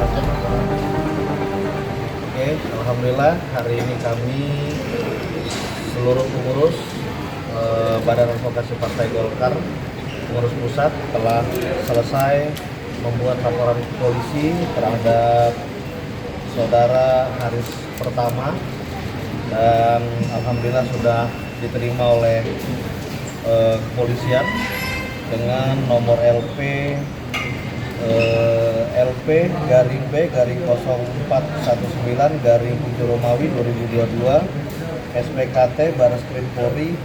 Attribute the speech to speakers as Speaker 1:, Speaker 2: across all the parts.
Speaker 1: Oke, alhamdulillah hari ini kami seluruh pengurus Badan Advokasi Partai Golkar, pengurus pusat telah selesai membuat laporan polisi terhadap saudara Haris Pertama, dan alhamdulillah sudah diterima oleh kepolisian dengan nomor LP/B/0419/7 Romawi 2022 SPKT Bareskrim Polri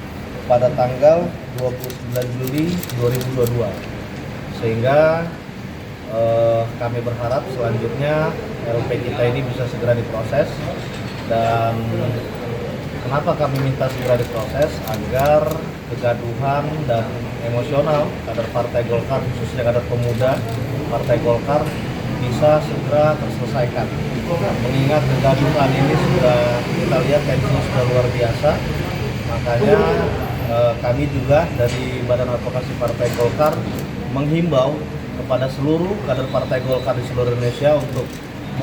Speaker 1: pada tanggal 29 Juli 2022, sehingga kami berharap selanjutnya LP kita ini bisa segera diproses. Dan kenapa kami minta segera diproses? Agar kegaduhan dan emosional kader Partai Golkar, khususnya kader pemuda Partai Golkar, bisa segera terselesaikan. Mengingat kegaduhan ini sudah kita lihat tensinya sudah luar biasa, makanya kami juga dari Badan Advokasi Partai Golkar menghimbau kepada seluruh kader Partai Golkar di seluruh Indonesia untuk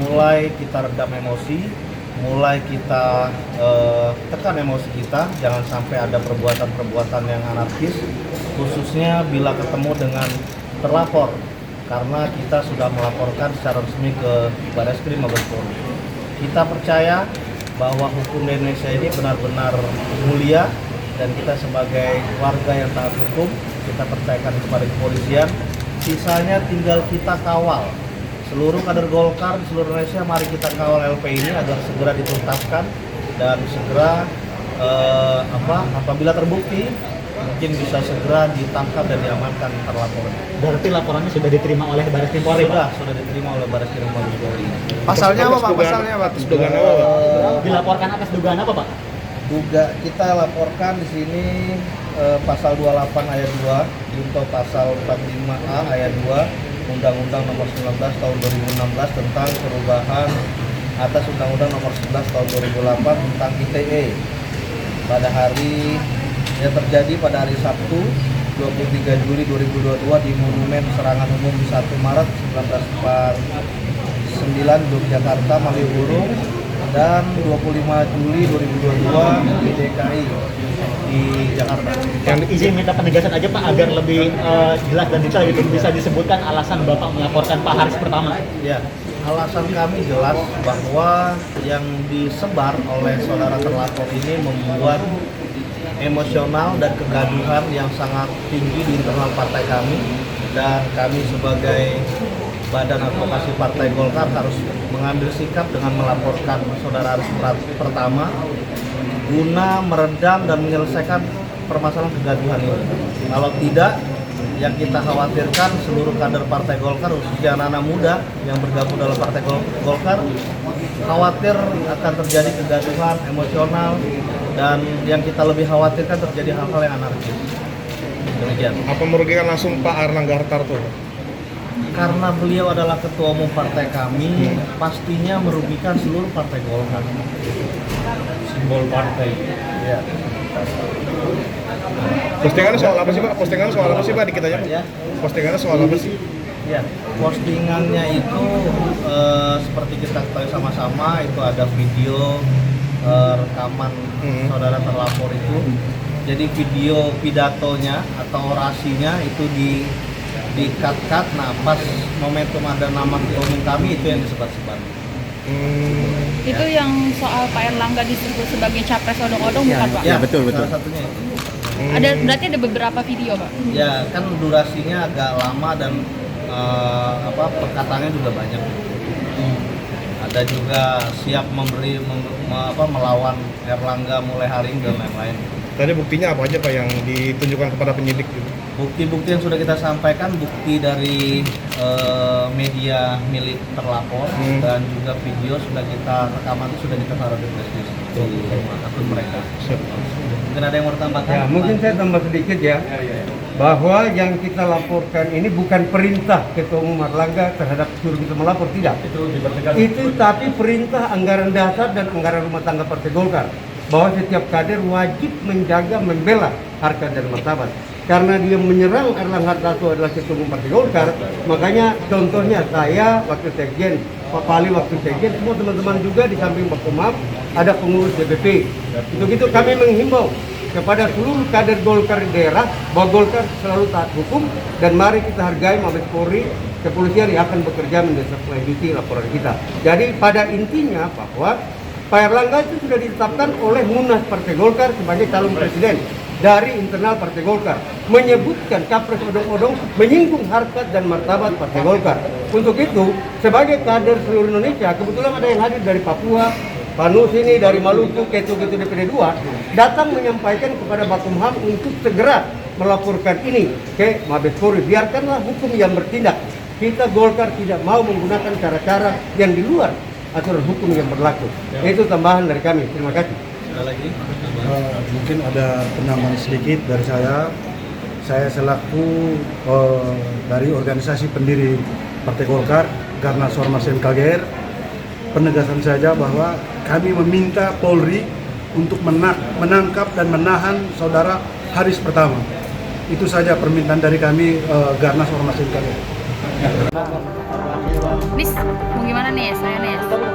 Speaker 1: mulai kita redam emosi, mulai kita tekan emosi kita, jangan sampai ada perbuatan-perbuatan yang anarkis, khususnya bila ketemu dengan terlapor, karena kita sudah melaporkan secara resmi ke Bareskrim Mabes Polri. Kita percaya bahwa hukum di Indonesia ini benar-benar mulia, dan kita sebagai warga yang taat hukum, kita percayakan kepada kepolisian. Sisanya tinggal kita kawal. Seluruh kader Golkar di seluruh Indonesia, mari kita kawal LP ini agar segera dituntaskan dan segera apabila terbukti mungkin bisa segera ditangkap dan diamankan terlapornya.
Speaker 2: Berarti laporannya sudah diterima oleh Bareskrim Polri, Pak?
Speaker 1: Sudah diterima oleh Bareskrim Polri.
Speaker 3: Pasalnya apa, Pak? Pasalnya apa? Dugaan apa, Pak?
Speaker 2: Dilaporkan atas dugaan apa, Pak?
Speaker 1: Kita laporkan di sini pasal 28 ayat 2 junto pasal 45A ayat 2 Undang-Undang Nomor 19 Tahun 2016 tentang perubahan atas Undang-Undang Nomor 11 Tahun 2008 tentang ITE pada hari yang terjadi pada hari Sabtu 23 Juli 2022 di Monumen Serangan Umum 1 Maret 1949 Yogyakarta, Malioboro, dan 25 Juli 2022 di DKI di Jakarta.
Speaker 2: Yang izin minta penegasan aja, Pak, agar lebih jelas dan detail gitu, bisa disebutkan alasan Bapak melaporkan Pak Haris Pertama.
Speaker 1: Ya, alasan kami jelas bahwa yang disebar oleh saudara terlapor ini membuat emosional dan kegaduhan yang sangat tinggi di internal partai kami, dan kami sebagai Badan Advokasi Partai Golkar harus mengambil sikap dengan melaporkan saudara Haris Pertama guna meredam dan menyelesaikan permasalahan kegaduhan ini. Kalau tidak, yang kita khawatirkan seluruh kader Partai Golkar, khususnya anak-anak muda yang bergabung dalam Partai Golkar, khawatir akan terjadi kegaduhan emosional, dan yang kita lebih khawatirkan terjadi hal-hal yang anarkis. Demikian.
Speaker 3: Apa merugikan langsung Pak Erlangga Hartarto?
Speaker 1: Karena beliau adalah ketua umum partai kami, pastinya merugikan seluruh partai Golkar. Simbol partai. Ya.
Speaker 3: Postingannya soal apa sih, Pak? Postingannya soal apa sih, Pak? Dikit aja, Pak.
Speaker 1: Ya.
Speaker 3: Postingannya soal apa sih?
Speaker 1: Ya, postingannya itu seperti kita ketahui sama-sama, itu ada video rekaman saudara terlapor itu. Jadi video pidatonya atau orasinya itu di cut. Nah, pas momentum ada nama ketua umum kami, itu yang disebar-sebar.
Speaker 4: Itu yang soal Pak Erlangga disebut sebagai capres odong-odong, bukan, Pak?
Speaker 1: Ya, betul. Salah satunya itu.
Speaker 4: Berarti ada beberapa video, Pak?
Speaker 1: Ya, kan durasinya agak lama dan perkataannya juga banyak. Ada juga siap melawan Erlangga mulai hari ini dan lain-lain.
Speaker 3: Tadi buktinya apa aja, Pak, yang ditunjukkan kepada penyidik?
Speaker 1: Bukti-bukti yang sudah kita sampaikan, bukti dari media milik terlapor, dan juga video sudah kita rekaman, itu sudah kita taruh di akun mereka. Mungkin ada yang mau ditambahkan?
Speaker 5: Ya, mungkin saya tambah sedikit ya. Bahwa yang kita laporkan ini bukan perintah Ketua Umum Erlangga terhadap suruh kita melapor, tidak. Itu tapi perintah anggaran dasar dan anggaran rumah tangga Partai Golkar, bahwa setiap kader wajib menjaga, membela harkat dan martabat. Karena dia menyerang Erlangga Hartarto adalah Ketua Umum Partai Golkar, makanya contohnya saya, Wakil Sekjen Pak Pali waktu sekjen, semua teman-teman juga di samping Bakumham ada pengurus DPP. Itu kami menghimbau kepada seluruh kader Golkar di daerah bahwa Golkar selalu taat hukum dan mari kita hargai Mabes Polri, kepolisian yang akan bekerja menindaklanjuti laporan kita. Jadi pada intinya bahwa Pak Erlangga itu sudah ditetapkan oleh Munas Partai Golkar sebagai calon presiden dari internal Partai Golkar, menyebutkan capres odong-odong menyinggung harkat dan martabat Partai Golkar. Untuk itu, sebagai kader seluruh Indonesia, kebetulan ada yang hadir dari Papua, Panus ini dari Maluku, Ketu-Ketu DPD 2, datang menyampaikan kepada Bakumham untuk segera melaporkan ini ke Mabes Polri. Biarkanlah hukum yang bertindak. Kita Golkar tidak mau menggunakan cara-cara yang di luar aturan hukum yang berlaku. Itu tambahan dari kami. Terima kasih.
Speaker 6: Mungkin ada penambahan sedikit dari saya. Saya selaku dari organisasi pendiri Partai Golkar, Garnas Ormas MKGR, penegasan saja bahwa kami meminta Polri untuk menangkap dan menahan saudara Haris Pertama. Itu saja permintaan dari kami Garnas Ormas MKGR.
Speaker 4: Nis, mau gimana nih? Saya nih. Aduh.